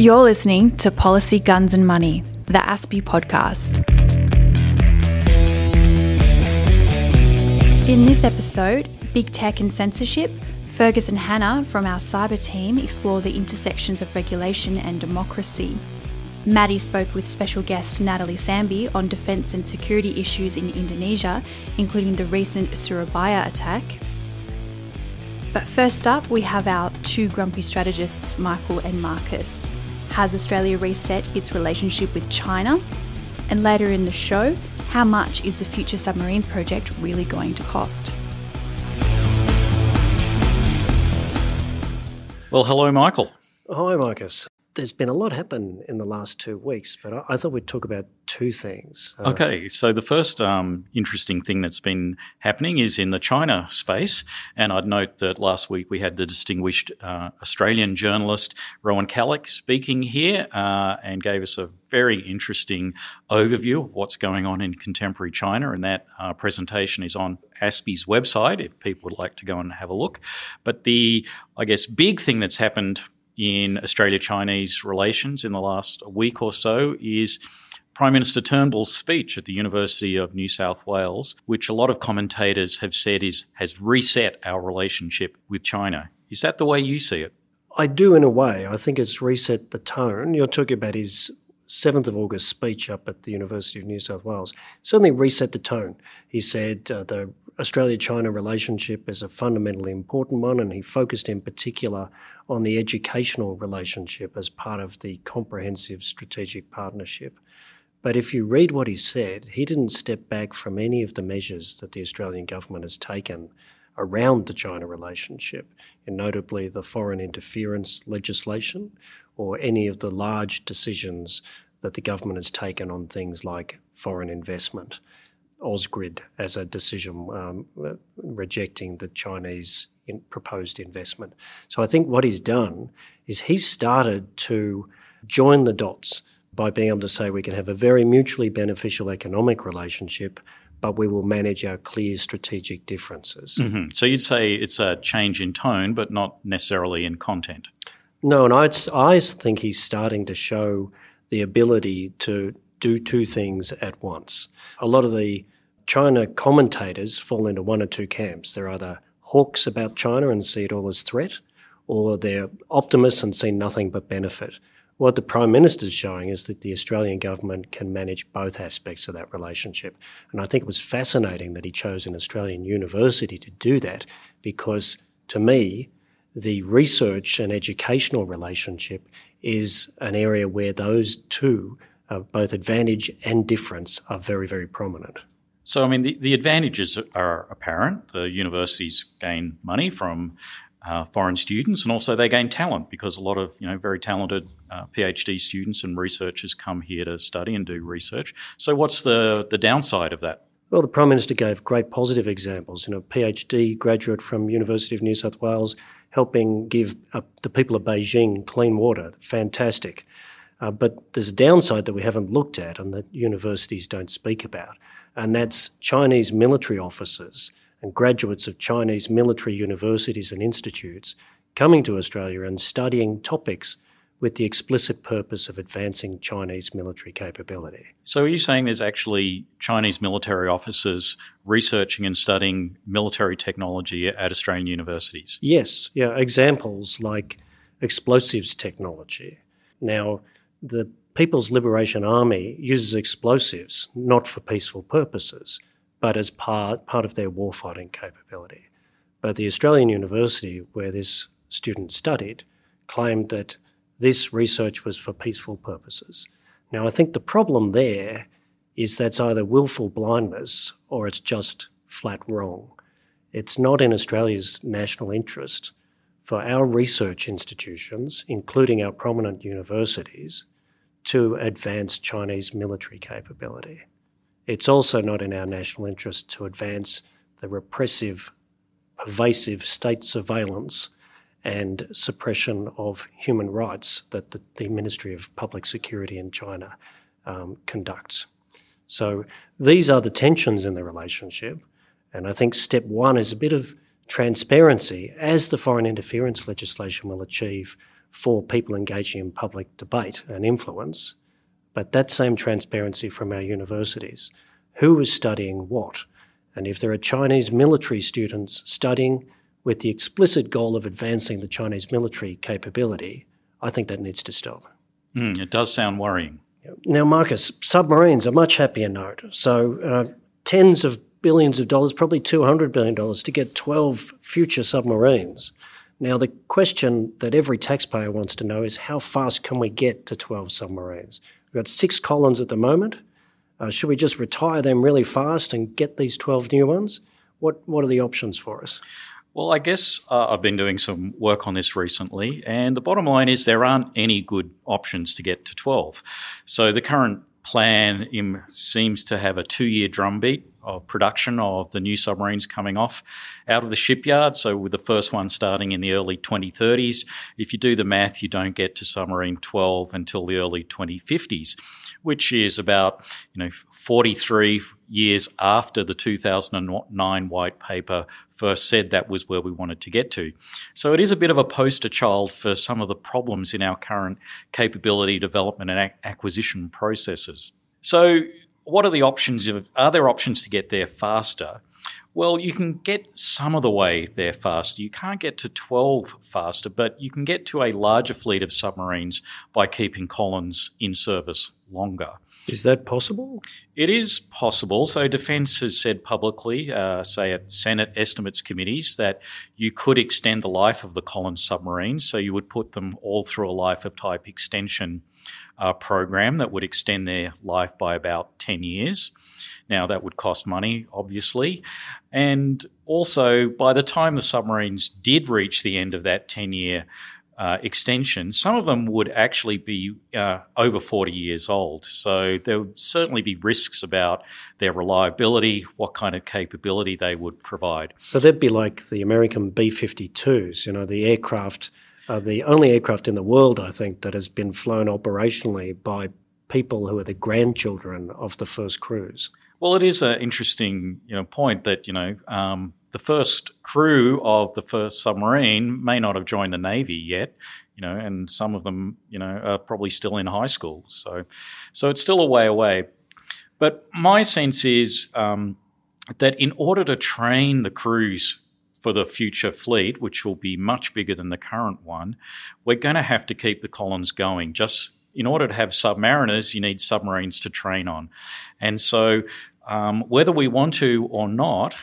You're listening to Policy, Guns and Money, the ASPI podcast. In this episode, Big Tech and Censorship, Fergus and Hannah from our cyber team explore the intersections of regulation and democracy. Maddie spoke with special guest Natalie Sambhi on defence and security issues in Indonesia, including the recent Surabaya attack. But first up, we have our two grumpy strategists, Michael and Marcus. Has Australia reset its relationship with China? And later in the show, how much is the future Submarines project really going to cost? Well, hello, Michael. Hi, Marcus. There's been a lot happen in the last 2 weeks, but I thought we'd talk about two things. Okay, so the first interesting thing that's been happening is in the China space, and I'd note that last week we had the distinguished Australian journalist Rowan Callick speaking here and gave us a very interesting overview of what's going on in contemporary China, and that presentation is on ASPI's website if people would like to go and have a look. But the, I guess, big thing that's happened in Australia-Chinese relations in the last week or so is Prime Minister Turnbull's speech at the University of New South Wales, which a lot of commentators have said has reset our relationship with China. Is that the way you see it? I do in a way. I think it's reset the tone. You're talking about his 7th of August speech up at the University of New South Wales. Certainly reset the tone. He said the Australia-China relationship is a fundamentally important one, and he focused in particular on the educational relationship as part of the comprehensive strategic partnership. But if you read what he said, he didn't step back from any of the measures that the Australian government has taken around the China relationship, and notably the foreign interference legislation or any of the large decisions that the government has taken on things like foreign investment. Ausgrid as a decision rejecting the Chinese proposed investment. So I think what he's done is he's started to join the dots by being able to say we can have a very mutually beneficial economic relationship, but we will manage our clear strategic differences. Mm-hmm. So you'd say it's a change in tone, but not necessarily in content. No, and I think he's starting to show the ability to do two things at once. A lot of the China commentators fall into one or two camps. They're either hawks about China and see it all as threat, or they're optimists and see nothing but benefit. What the Prime Minister is showing is that the Australian government can manage both aspects of that relationship. And I think it was fascinating that he chose an Australian university to do that, because to me, the research and educational relationship is an area where those two, both advantage and difference, are very, very prominent. So, I mean, the advantages are apparent. The universities gain money from foreign students, and also they gain talent because a lot of very talented PhD students and researchers come here to study and do research. So what's the downside of that? Well, the Prime Minister gave great positive examples. A PhD graduate from University of New South Wales helping give the people of Beijing clean water. Fantastic. But there's a downside that we haven't looked at and that universities don't speak about, and that's Chinese military officers and graduates of Chinese military universities and institutes coming to Australia and studying topics with the explicit purpose of advancing Chinese military capability. So are you saying there's actually Chinese military officers researching and studying military technology at Australian universities? Yes, examples like explosives technology. Now, the People's Liberation Army uses explosives not for peaceful purposes, but as part of their warfighting capability. But the Australian university where this student studied claimed that this research was for peaceful purposes. Now, I think the problem there is that's either willful blindness or it's just flat wrong. It's not in Australia's national interest for our research institutions, including our prominent universities, to advance Chinese military capability. It's also not in our national interest to advance the repressive, pervasive state surveillance and suppression of human rights that the Ministry of Public Security in China conducts. So these are the tensions in the relationship, and I think step one is a bit of transparency, as the foreign interference legislation will achieve for people engaging in public debate and influence, but that same transparency from our universities. Who is studying what? And if there are Chinese military students studying with the explicit goal of advancing the Chinese military capability, I think that needs to stop. It does sound worrying. Now, Marcus, submarines, a much happier note. So tens of billions of dollars, probably $200 billion to get 12 future submarines. Now, the question that every taxpayer wants to know is how fast can we get to 12 submarines? We've got 6 Collins at the moment. Should we just retire them really fast and get these 12 new ones? What are the options for us? Well, I guess I've been doing some work on this recently, and the bottom line is there aren't any good options to get to 12. So the current plan seems to have a 2-year drumbeat of production of the new submarines coming off out of the shipyard. So with the first one starting in the early 2030s, if you do the math, you don't get to submarine 12 until the early 2050s, which is about 43 years after the 2009 white paper first said that was where we wanted to get to. So it is a bit of a poster child for some of the problems in our current capability development and acquisition processes. So what are the options? Are there options to get there faster? Well, you can get some of the way there faster. You can't get to 12 faster, but you can get to a larger fleet of submarines by keeping Collins in service longer. Is that possible? It is possible. So Defence has said publicly, say at Senate estimates committees, that you could extend the life of the Collins submarines. So you would put them all through a life of type extension program that would extend their life by about 10 years. Now, that would cost money, obviously. And also, by the time the submarines did reach the end of that 10-year extension, some of them would actually be over 40 years old. So there would certainly be risks about their reliability, what kind of capability they would provide. So they'd be like the American B-52s, the aircraft, the only aircraft in the world, I think, that has been flown operationally by people who are the grandchildren of the first crews. Well, it is an interesting point that, the first crew of the first submarine may not have joined the Navy yet, and some of them, are probably still in high school. So it's still a way away. But my sense is that in order to train the crews for the future fleet, which will be much bigger than the current one, we're going to have to keep the Collins going. Just in order to have submariners, you need submarines to train on. And so whether we want to or not,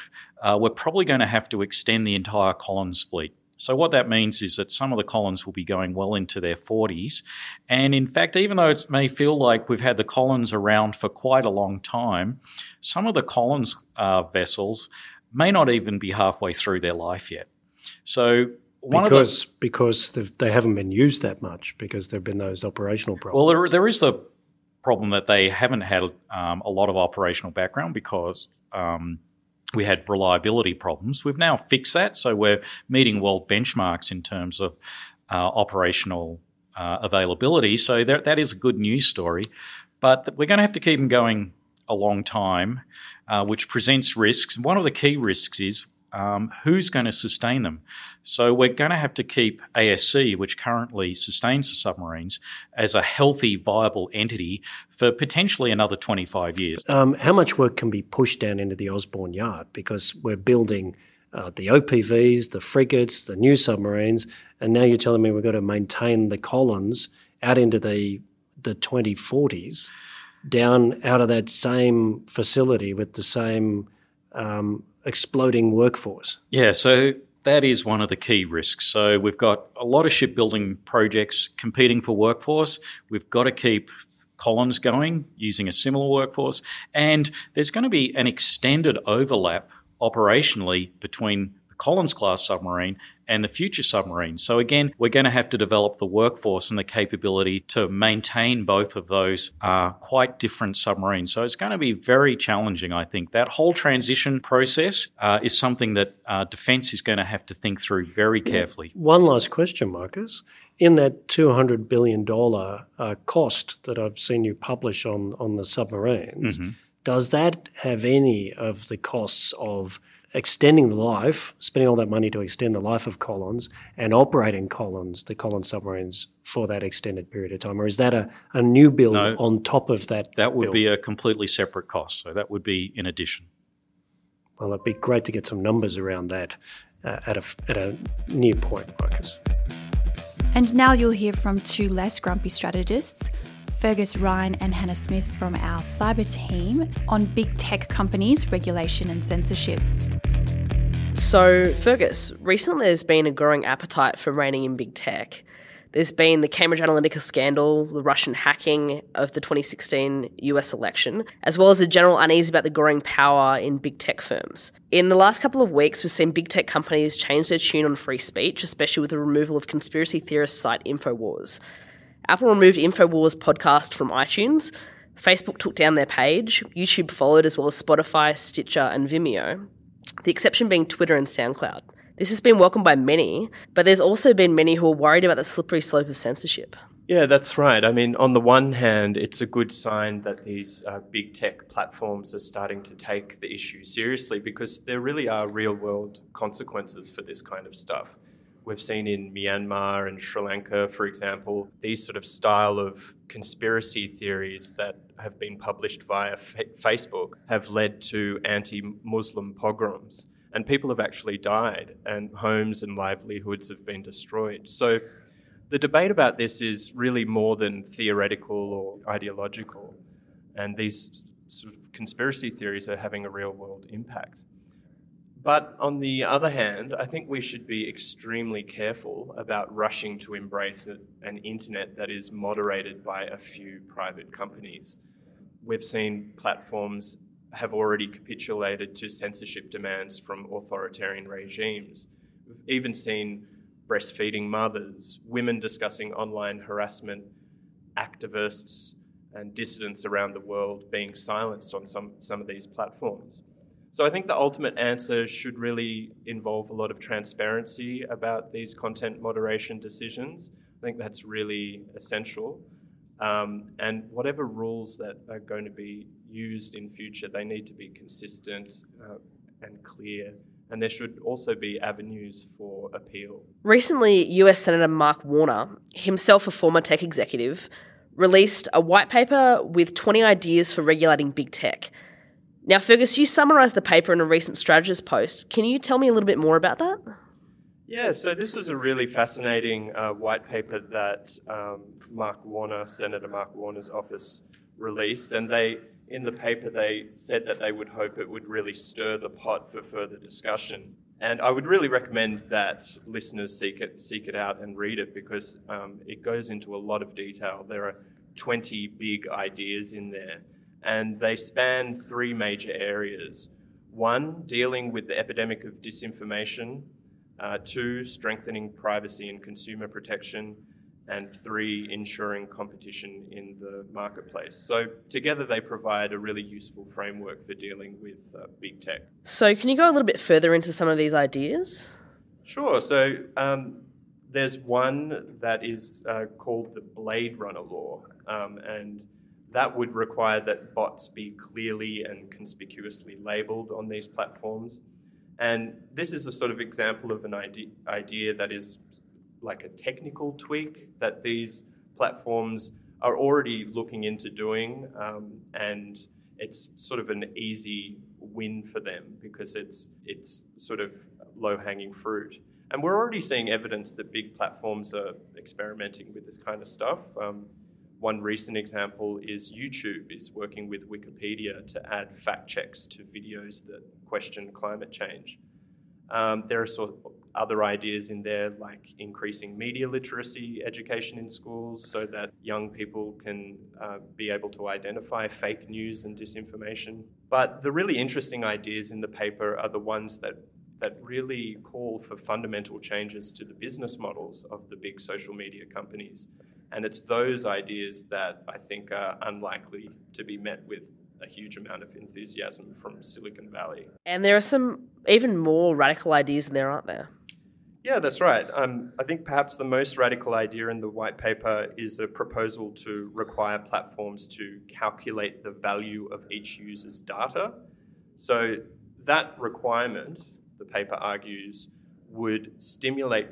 we're probably going to have to extend the entire Collins fleet. So what that means is that some of the Collins will be going well into their 40s. And in fact, even though it may feel like we've had the Collins around for quite a long time, some of the Collins vessels may not even be halfway through their life yet. So because they haven't been used that much, because there have been those operational problems. Well, there is the problem that they haven't had a lot of operational background because we had reliability problems. We've now fixed that, so we're meeting world benchmarks in terms of operational availability. So that is a good news story. But we're going to have to keep them going a long time, which presents risks. One of the key risks is who's going to sustain them. So we're going to have to keep ASC, which currently sustains the submarines, as a healthy, viable entity for potentially another 25 years. How much work can be pushed down into the Osborne Yard? Because we're building the OPVs, the frigates, the new submarines, and now you're telling me we've got to maintain the Collins out into the 2040s, down out of that same facility with the same exploding workforce. Yeah, so that is one of the key risks. So we've got a lot of shipbuilding projects competing for workforce. We've got to keep Collins going using a similar workforce. And there's going to be an extended overlap operationally between the Collins-class submarine and the future submarines. So again, we're going to have to develop the workforce and the capability to maintain both of those quite different submarines. So it's going to be very challenging, I think. That whole transition process is something that Defence is going to have to think through very carefully. One last question, Marcus. In that $200 billion cost that I've seen you publish on the submarines, does that have any of the costs of extending the life, spending all that money to extend the life of colons and operating colons, the colon submarines, for that extended period of time? Or is that a new bill on top of that? That would bill? be a completely separate cost. So that would be in addition. Well, it'd be great to get some numbers around that at a near point, Marcus. And now you'll hear from two less grumpy strategists, Fergus Ryan and Hannah Smith from our cyber team, on big tech companies, regulation and censorship. So, Fergus, recently there's been a growing appetite for reining in big tech. There's been the Cambridge Analytica scandal, the Russian hacking of the 2016 US election, as well as the general unease about the growing power in big tech firms. In the last couple of weeks, we've seen big tech companies change their tune on free speech, especially with the removal of conspiracy theorist site InfoWars. Apple removed InfoWars podcast from iTunes, Facebook took down their page, YouTube followed, as well as Spotify, Stitcher and Vimeo, the exception being Twitter and SoundCloud. This has been welcomed by many, but there's also been many who are worried about the slippery slope of censorship. Yeah, that's right. I mean, on the one hand, it's a good sign that these big tech platforms are starting to take the issue seriously, because there really are real-world consequences for this kind of stuff. We've seen in Myanmar and Sri Lanka, for example, these sort of style of conspiracy theories that have been published via Facebook have led to anti-Muslim pogroms. And people have actually died, and homes and livelihoods have been destroyed. So the debate about this is really more than theoretical or ideological. And these sort of conspiracy theories are having a real-world impact. But on the other hand, I think we should be extremely careful about rushing to embrace an internet that is moderated by a few private companies. We've seen platforms have already capitulated to censorship demands from authoritarian regimes. We've even seen breastfeeding mothers, women discussing online harassment, activists and dissidents around the world being silenced on some of these platforms. So I think the ultimate answer should really involve a lot of transparency about these content moderation decisions. I think that's really essential. And whatever rules that are going to be used in future, they need to be consistent and clear. And there should also be avenues for appeal. Recently, US Senator Mark Warner, himself a former tech executive, released a white paper with 20 ideas for regulating big tech. Now, Fergus, you summarised the paper in a recent strategist post. Can you tell me a little bit more about that? Yeah, so this was a really fascinating white paper that Senator Mark Warner's office released. And in the paper, they said that they would hope it would really stir the pot for further discussion. And I would really recommend that listeners seek it out and read it, because it goes into a lot of detail. There are 20 big ideas in there, and they span three major areas. One, dealing with the epidemic of disinformation. Two, strengthening privacy and consumer protection. And three, ensuring competition in the marketplace. So together they provide a really useful framework for dealing with big tech. So can you go a little bit further into some of these ideas? Sure. So there's one that is called the Blade Runner law, and that would require that bots be clearly and conspicuously labelled on these platforms. And this is a sort of example of an idea that is like a technical tweak that these platforms are already looking into doing, and it's sort of an easy win for them because it's sort of low-hanging fruit. And we're already seeing evidence that big platforms are experimenting with this kind of stuff. One recent example is YouTube is working with Wikipedia to add fact checks to videos that question climate change. There are sort of other ideas in there, like increasing media literacy education in schools so that young people can be able to identify fake news and disinformation. But the really interesting ideas in the paper are the ones that really call for fundamental changes to the business models of the big social media companies. And it's those ideas that I think are unlikely to be met with a huge amount of enthusiasm from Silicon Valley. And there are some even more radical ideas in there, aren't there? Yeah, that's right. I think perhaps the most radical idea in the white paper is a proposal to require platforms to calculate the value of each user's data. So that requirement, the paper argues, would stimulate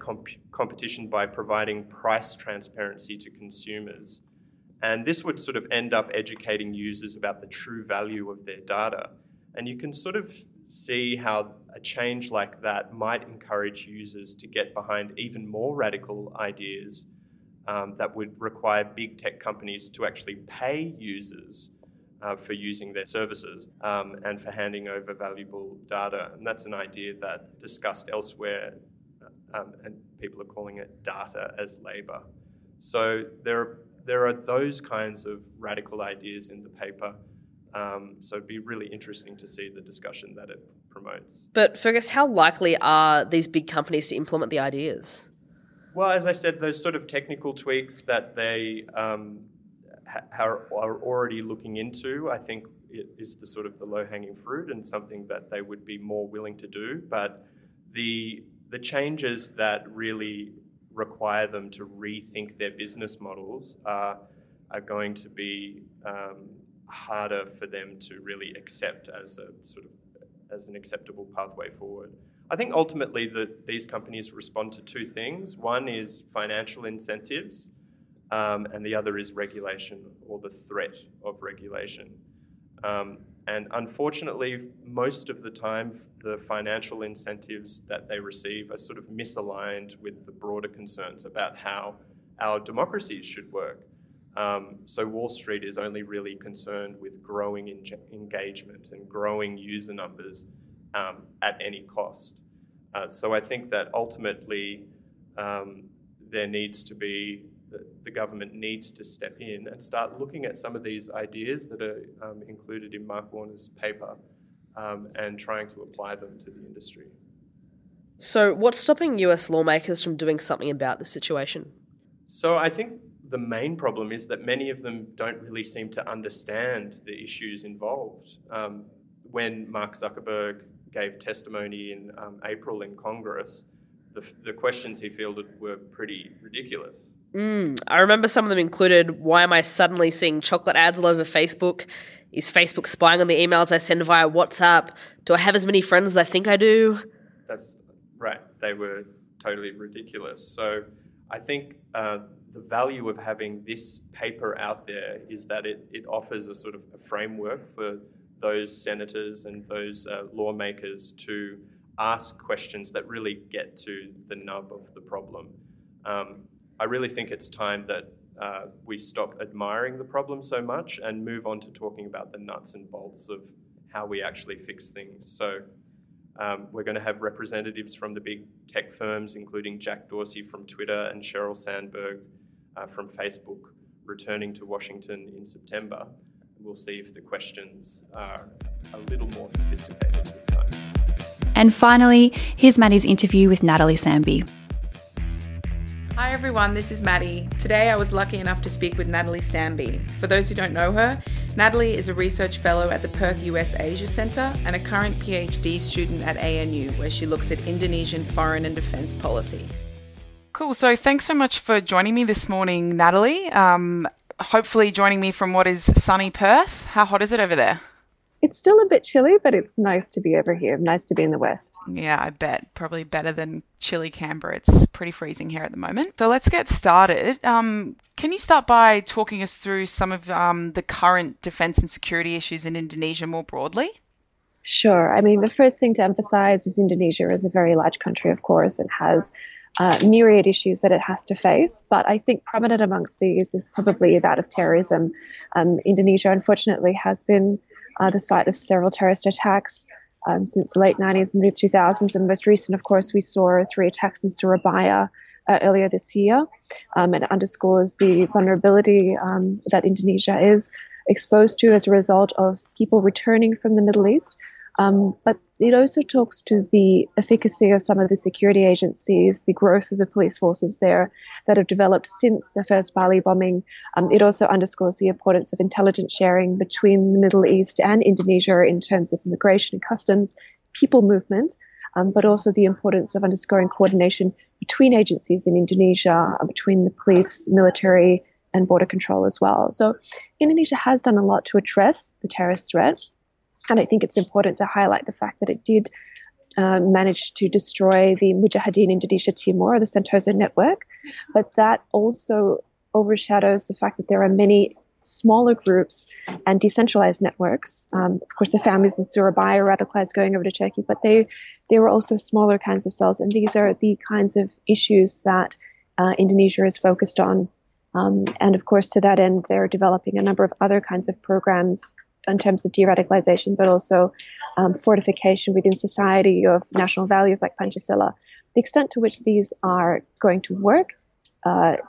competition by providing price transparency to consumers. And this would sort of end up educating users about the true value of their data. And you can sort of see how a change like that might encourage users to get behind even more radical ideas that would require big tech companies to actually pay users for using their services and for handing over valuable data. And that's an idea that discussed elsewhere, and people are calling it data as labor. So there are those kinds of radical ideas in the paper. So it'd be really interesting to see the discussion that it promotes. But Fergus, how likely are these big companies to implement the ideas? Well, as I said, those sort of technical tweaks that they are already looking into, I think it is the sort of the low-hanging fruit and something that they would be more willing to do. But the changes that really require them to rethink their business models are going to be harder for them to really accept as an acceptable pathway forward. I think ultimately these companies respond to two things. One is financial incentives, and the other is regulation or the threat of regulation. And unfortunately, most of the time, the financial incentives that they receive are sort of misaligned with the broader concerns about how our democracies should work. So Wall Street is only really concerned with growing engagement and growing user numbers at any cost. So I think that ultimately there needs to be, the government needs to step in and start looking at some of these ideas that are included in Mark Warner's paper and trying to apply them to the industry. So what's stopping US lawmakers from doing something about this situation? So I think the main problem is that many of them don't really seem to understand the issues involved. When Mark Zuckerberg gave testimony in April in Congress, the questions he fielded were pretty ridiculous. I remember some of them included, why am I suddenly seeing chocolate ads all over Facebook? Is Facebook spying on the emails I send via WhatsApp? Do I have as many friends as I think I do? That's right. They were totally ridiculous. So I think the value of having this paper out there is that it offers a sort of a framework for those senators and those lawmakers to ask questions that really get to the nub of the problem. I really think it's time that we stop admiring the problem so much and move on to talking about the nuts and bolts of how we actually fix things. So we're going to have representatives from the big tech firms, including Jack Dorsey from Twitter and Sheryl Sandberg from Facebook, returning to Washington in September. We'll see if the questions are a little more sophisticated this time. And finally, here's Maddie's interview with Natalie Sambhi. Hi everyone, this is Maddie. Today I was lucky enough to speak with Natalie Sambhi. For those who don't know her, Natalie is a research fellow at the Perth US Asia Centre and a current PhD student at ANU, where she looks at Indonesian foreign and defence policy. Cool, so thanks so much for joining me this morning, Natalie. Hopefully joining me from what is sunny Perth. How hot is it over there? It's still a bit chilly, but it's nice to be over here. Nice to be in the West. Yeah, I bet. Probably better than chilly Canberra. It's pretty freezing here at the moment. So let's get started. Can you start by talking us through some of the current defence and security issues in Indonesia more broadly? Sure. I mean, the first thing to emphasize is Indonesia is a very large country, of course, and has myriad issues that it has to face. But I think prominent amongst these is probably that of terrorism. Indonesia, unfortunately, has been the site of several terrorist attacks since the late 90s and mid 2000s. And most recent, of course, we saw 3 attacks in Surabaya earlier this year. It underscores the vulnerability that Indonesia is exposed to as a result of people returning from the Middle East. But it also talks to the efficacy of some of the security agencies, the growth of the police forces there that have developed since the first Bali bombing. It also underscores the importance of intelligence sharing between the Middle East and Indonesia in terms of immigration and customs, people movement, but also the importance of underscoring coordination between agencies in Indonesia, between the police, military, and border control as well. So Indonesia has done a lot to address the terrorist threat. And I think it's important to highlight the fact that it did manage to destroy the Mujahideen Indonesia Timor, the Sentosa network. But that also overshadows the fact that there are many smaller groups and decentralized networks. Of course, the families in Surabaya radicalized going over to Turkey, but they were also smaller kinds of cells. And these are the kinds of issues that Indonesia is focused on. And of course, to that end, they're developing a number of other kinds of programs in terms of de-radicalization, but also fortification within society of national values like Pancasila. The extent to which these are going to work,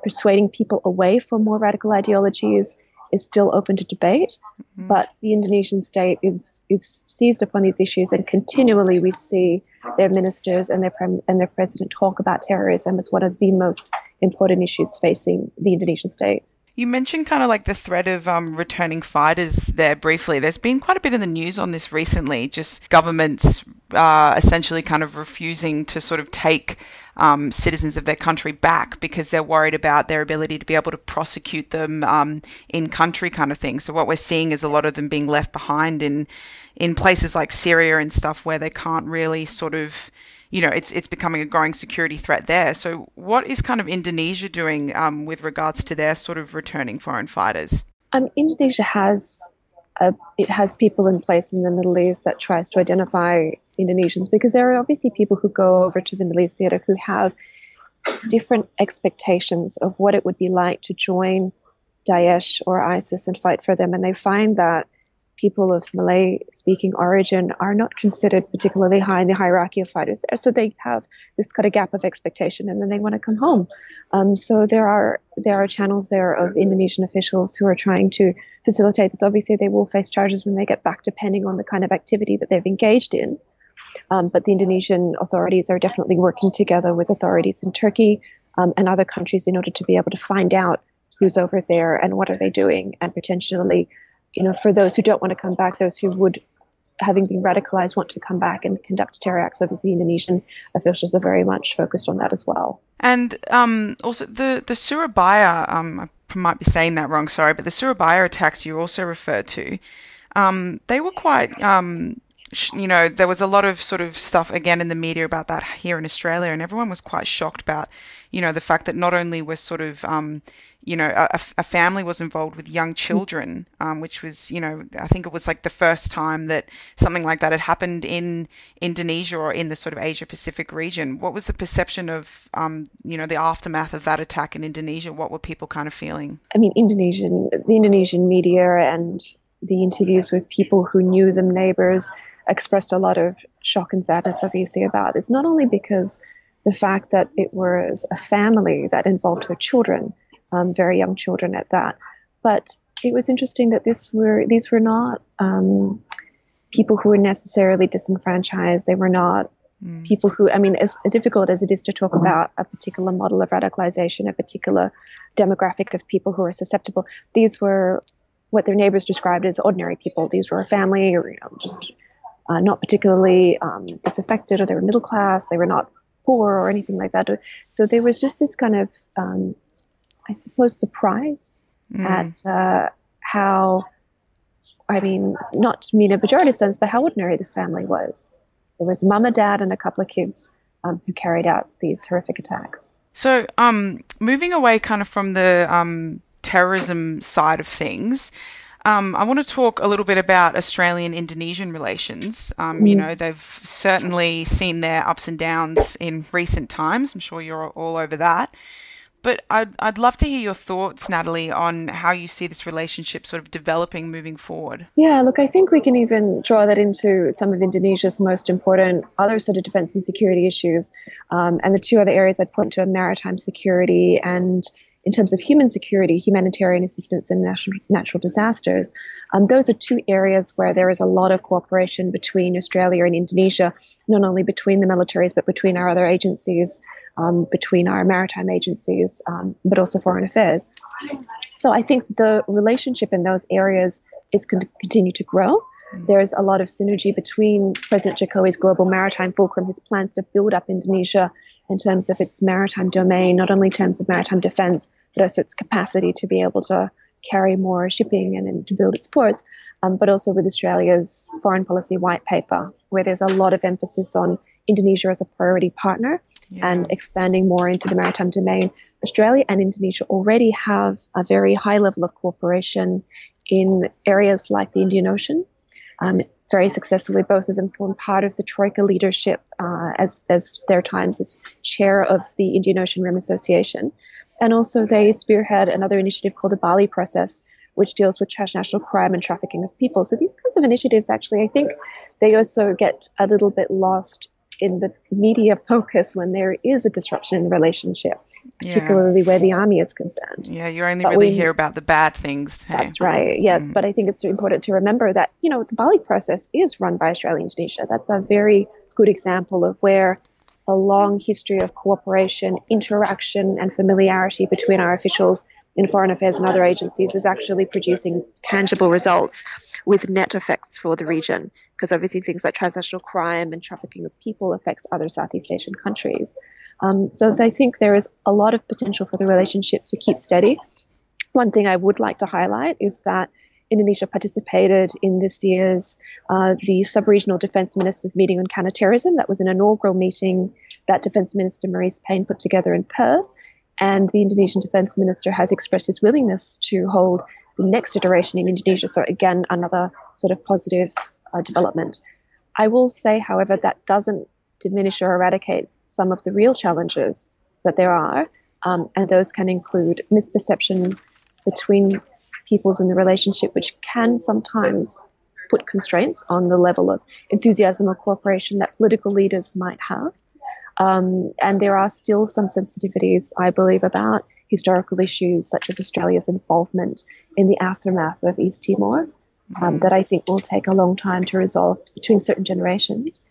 persuading people away from more radical ideologies, is still open to debate. But the Indonesian state is seized upon these issues, and continually we see their ministers and their president talk about terrorism as one of the most important issues facing the Indonesian state. You mentioned kind of like the threat of returning fighters there briefly. There's been quite a bit in the news on this recently, just governments essentially kind of refusing to sort of take citizens of their country back because they're worried about their ability to be able to prosecute them in country kind of thing. So what we're seeing is a lot of them being left behind in places like Syria and stuff where they can't really sort of, you know, it's becoming a growing security threat there. So what is kind of Indonesia doing with regards to their sort of returning foreign fighters? Indonesia has people in place in the Middle East that tries to identify Indonesians, because there are obviously people who go over to the Middle East theater who have different expectations of what it would be like to join Daesh or ISIS and fight for them. And they find that people of Malay-speaking origin are not considered particularly high in the hierarchy of fighters there. So they have this kind of gap of expectation, and then they want to come home. So there are channels there of Indonesian officials who are trying to facilitate this. Obviously, they will face charges when they get back, depending on the kind of activity that they've engaged in. But the Indonesian authorities are definitely working together with authorities in Turkey and other countries in order to be able to find out who's over there and what are they doing, and potentially, you know, for those who don't want to come back, those who would, having been radicalized, want to come back and conduct terror acts. Obviously, Indonesian officials are very much focused on that as well. And also the Surabaya, I might be saying that wrong, sorry, but the Surabaya attacks you also referred to, they were quite, you know, there was a lot of sort of stuff again in the media about that here in Australia, and everyone was quite shocked about, you know, the fact that not only was sort of, you know, a family was involved with young children, which was, you know, I think it was like the first time that something like that had happened in Indonesia or in the sort of Asia Pacific region. What was the perception of, you know, the aftermath of that attack in Indonesia? What were people kind of feeling? I mean, the Indonesian media and the interviews with people who knew them, neighbors, expressed a lot of shock and sadness, obviously, about this, not only because the fact that it was a family that involved their children, very young children at that, but it was interesting that these were not people who were necessarily disenfranchised. They were not people who, I mean, as difficult as it is to talk about a particular model of radicalization, a particular demographic of people who are susceptible, these were what their neighbors described as ordinary people. These were a family, or, you know, just not particularly disaffected, or they were middle class, they were not poor or anything like that. So there was just this kind of, I suppose, surprise at how, I mean, not to mean a pejorative sense, but how ordinary this family was. There was mum and dad and a couple of kids who carried out these horrific attacks. So moving away kind of from the terrorism side of things, I want to talk a little bit about Australian-Indonesian relations. You know, they've certainly seen their ups and downs in recent times. I'm sure you're all over that. But I'd love to hear your thoughts, Natalie, on how you see this relationship sort of developing moving forward. Yeah, look, I think we can even draw that into some of Indonesia's most important other sort of defense and security issues. And the two other areas I'd point to are maritime security and, in terms of human security, humanitarian assistance and natural disasters. Those are two areas where there is a lot of cooperation between Australia and Indonesia, not only between the militaries, but between our other agencies, between our maritime agencies, but also foreign affairs. So I think the relationship in those areas is going to continue to grow. There's a lot of synergy between President Jokowi's Global Maritime Fulcrum, his plans to build up Indonesia in terms of its maritime domain, not only in terms of maritime defense, but also its capacity to be able to carry more shipping and to build its ports, but also with Australia's foreign policy white paper, where there's a lot of emphasis on Indonesia as a priority partner and expanding more into the maritime domain. Australia and Indonesia already have a very high level of cooperation in areas like the Indian Ocean. Very successfully, both of them form part of the Troika leadership as their times as chair of the Indian Ocean Rim Association. And also they spearhead another initiative called the Bali Process, which deals with transnational crime and trafficking of people. So these kinds of initiatives, actually, I think they also get a little bit lost in the media focus when there is a disruption in the relationship, particularly where the army is concerned. Yeah, you only really hear about the bad things. Hey? That's right, yes. But I think it's important to remember that, the Bali Process is run by Australia and Indonesia. That's a very good example of where a long history of cooperation, interaction, and familiarity between our officials in foreign affairs and other agencies is actually producing tangible results with net effects for the region. Because obviously things like transnational crime and trafficking of people affects other Southeast Asian countries. So I think there is a lot of potential for the relationship to keep steady. One thing I would like to highlight is that Indonesia participated in this year's the Sub-Regional Defence Ministers meeting on counterterrorism. That was an inaugural meeting that Defence Minister Maurice Payne put together in Perth. And the Indonesian Defence Minister has expressed his willingness to hold the next iteration in Indonesia. So again, another sort of positive development. I will say, however, that doesn't diminish or eradicate some of the real challenges that there are, and those can include misperception between peoples in the relationship, which can sometimes put constraints on the level of enthusiasm or cooperation that political leaders might have. And there are still some sensitivities, I believe, about historical issues such as Australia's involvement in the aftermath of East Timor. That I think will take a long time to resolve between certain generations.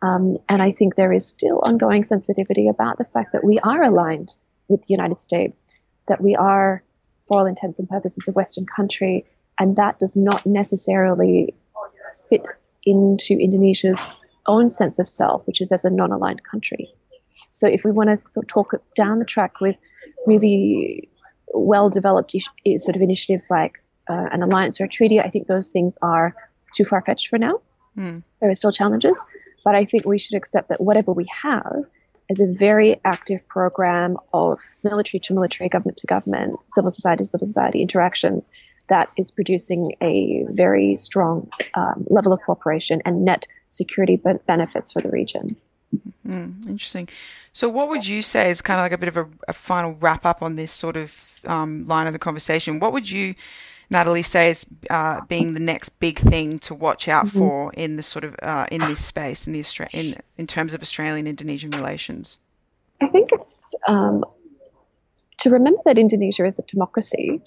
And I think there is still ongoing sensitivity about the fact that we are aligned with the United States, that we are, for all intents and purposes, a Western country, and that does not necessarily fit into Indonesia's own sense of self, which is as a non-aligned country. So if we want to talk down the track with really well-developed sort of initiatives like an alliance or a treaty, I think those things are too far-fetched for now. There are still challenges, but I think we should accept that whatever we have is a very active program of military to military, government to government, civil society interactions that is producing a very strong level of cooperation and net security benefits for the region. Interesting. So what would you say is kind of like a bit of a final wrap up on this sort of line of the conversation? What would you, Natalie, say is being the next big thing to watch out for in the sort of in this space in terms of Australian-Indonesian relations? I think it's to remember that Indonesia is a democracy,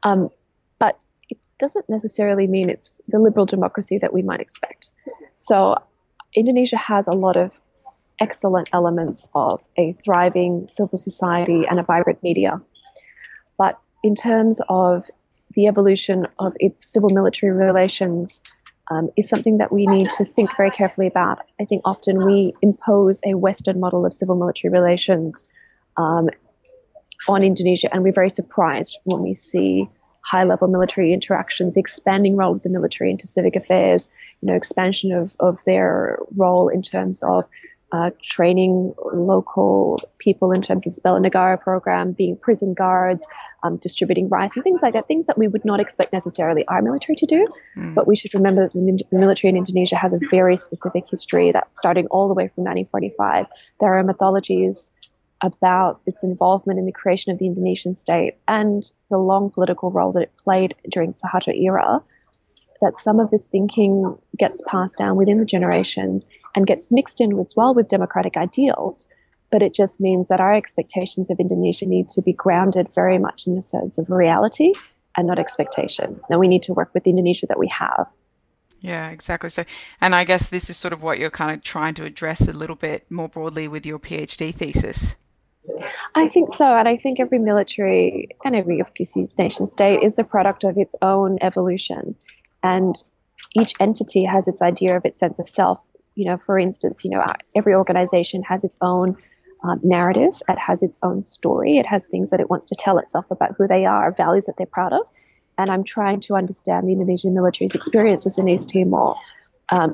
but it doesn't necessarily mean it's the liberal democracy that we might expect. So Indonesia has a lot of excellent elements of a thriving civil society and a vibrant media. But in terms of the evolution of its civil-military relations is something that we need to think very carefully about. I think often we impose a Western model of civil-military relations on Indonesia, and we're very surprised when we see high-level military interactions, the expanding role of the military into civic affairs, expansion of their role in terms of training local people in terms of the Bela Negara program, being prison guards, distributing rice and things like that, things that we would not expect necessarily our military to do. But we should remember that the military in Indonesia has a very specific history that starting all the way from 1945. There are mythologies about its involvement in the creation of the Indonesian state and the long political role that it played during the Suharto era, that some of this thinking gets passed down within the generations and gets mixed in as well with democratic ideals. But it just means that our expectations of Indonesia need to be grounded very much in the sense of reality and not expectation. Now we need to work with the Indonesia that we have. Yeah, exactly. So, and I guess this is sort of what you're kind of trying to address a little bit more broadly with your PhD thesis. I think so. And I think every military and every nation state is the product of its own evolution. And each entity has its idea of its sense of self. For instance, every organization has its own narrative. It has its own story. It has things that it wants to tell itself about who they are, values that they're proud of. and I'm trying to understand the Indonesian military's experiences in East Timor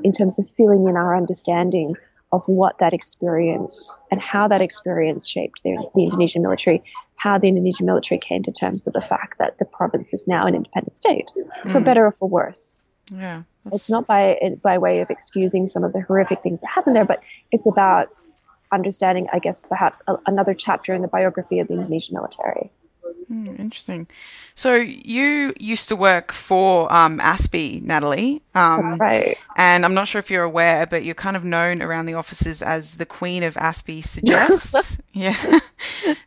in terms of filling in our understanding of what that experience and how that experience shaped the Indonesian military, how the Indonesian military came to terms with the fact that the province is now an independent state, for better or for worse. Yeah, it's not by way of excusing some of the horrific things that happened there, but it's about understanding, I guess, perhaps another chapter in the biography of the Indonesian military. Interesting. So you used to work for ASPI, Natalie. That's right. And I'm not sure if you're aware, but you're kind of known around the offices as the Queen of ASPI Suggests. Yeah.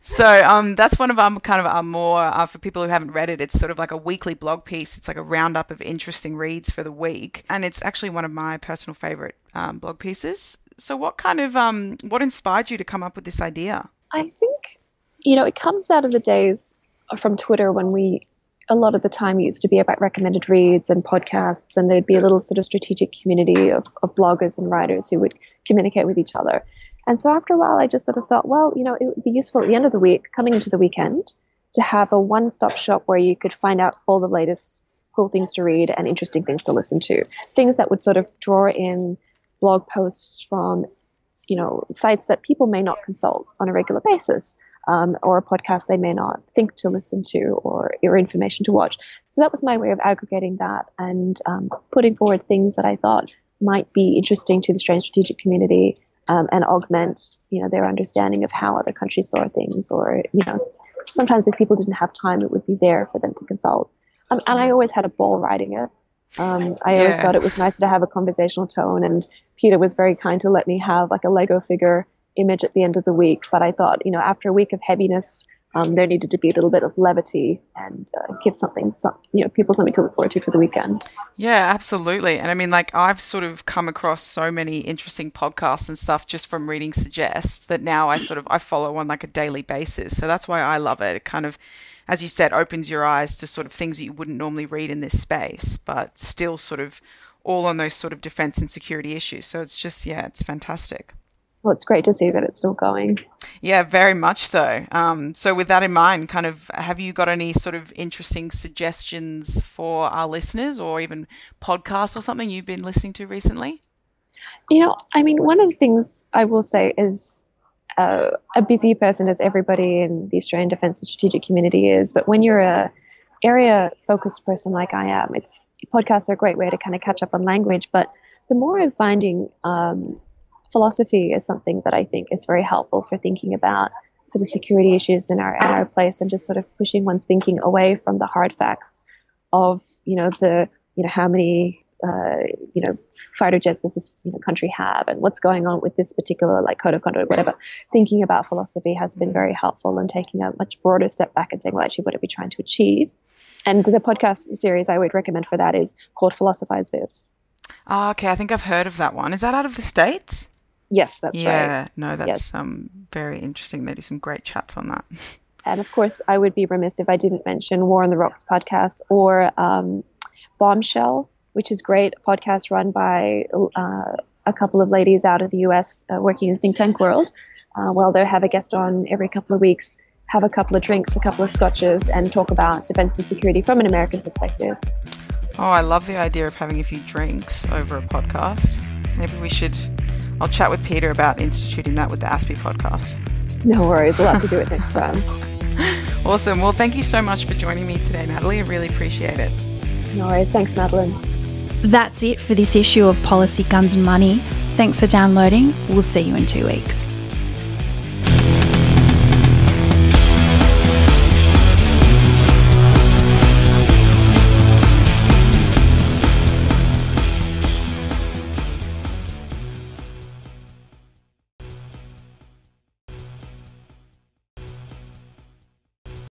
So that's one of our more, for people who haven't read it, it's sort of like a weekly blog piece. It's like a roundup of interesting reads for the week. And it's actually one of my personal favorite blog pieces. So what inspired you to come up with this idea? I think, it comes out of the days from Twitter when a lot of the time used to be about recommended reads and podcasts, and there'd be a little sort of strategic community of bloggers and writers who would communicate with each other. And so after a while, I just sort of thought, well, it would be useful at the end of the week, coming into the weekend, to have a one-stop shop where you could find out all the latest cool things to read and interesting things to listen to, things that would sort of draw in blog posts from, sites that people may not consult on a regular basis. Or a podcast they may not think to listen to or information to watch. So that was my way of aggregating that and putting forward things that I thought might be interesting to the Australian strategic community and augment, their understanding of how other countries saw things, or, sometimes if people didn't have time, it would be there for them to consult. And I always had a ball writing it. I always thought it was nice to have a conversational tone, and Peter was very kind to let me have like a Lego figure image at the end of the week. But I thought, after a week of heaviness, there needed to be a little bit of levity and give people something to look forward to for the weekend. Yeah, absolutely. And I mean, I've sort of come across so many interesting podcasts and stuff just from reading Suggests that now I follow on like a daily basis. So that's why I love it. It kind of, as you said, opens your eyes to sort of things that you wouldn't normally read in this space, but still sort of all on those sort of defense and security issues. So it's just, it's fantastic. Well, it's great to see that it's still going. Yeah, very much so. So with that in mind, kind of, have you got any sort of interesting suggestions for our listeners, or even podcasts or something you've been listening to recently? One of the things I will say is a busy person, as everybody in the Australian defence and strategic community is, but when you're a area-focused person like I am, podcasts are a great way to kind of catch up on language. But the more I'm finding philosophy is something that I think is very helpful for thinking about sort of security issues in our place, and just sort of pushing one's thinking away from the hard facts of, how many, fighter jets does this country have, and what's going on with this particular code of conduct or whatever. Thinking about philosophy has been very helpful, and taking a much broader step back and saying, well, actually, what are we trying to achieve? And the podcast series I would recommend for that is called Philosophize This. Oh, okay. I think I've heard of that one. Is that out of the States? Yes, that's right. Yeah, no, that's very interesting. They do some great chats on that. And of course, I would be remiss if I didn't mention War on the Rocks podcast, or Bombshell, which is great, a podcast run by a couple of ladies out of the US working in the think tank world. They have a guest on every couple of weeks, have a couple of drinks, a couple of scotches, and talk about defense and security from an American perspective. Oh, I love the idea of having a few drinks over a podcast. Maybe I'll chat with Peter about instituting that with the ASPI podcast. No worries. We'll have to do it next time. Awesome. Well, thank you so much for joining me today, Natalie. I really appreciate it. No worries. Thanks, Madeleine. That's it for this issue of Policy, Guns and Money. Thanks for downloading. We'll see you in 2 weeks.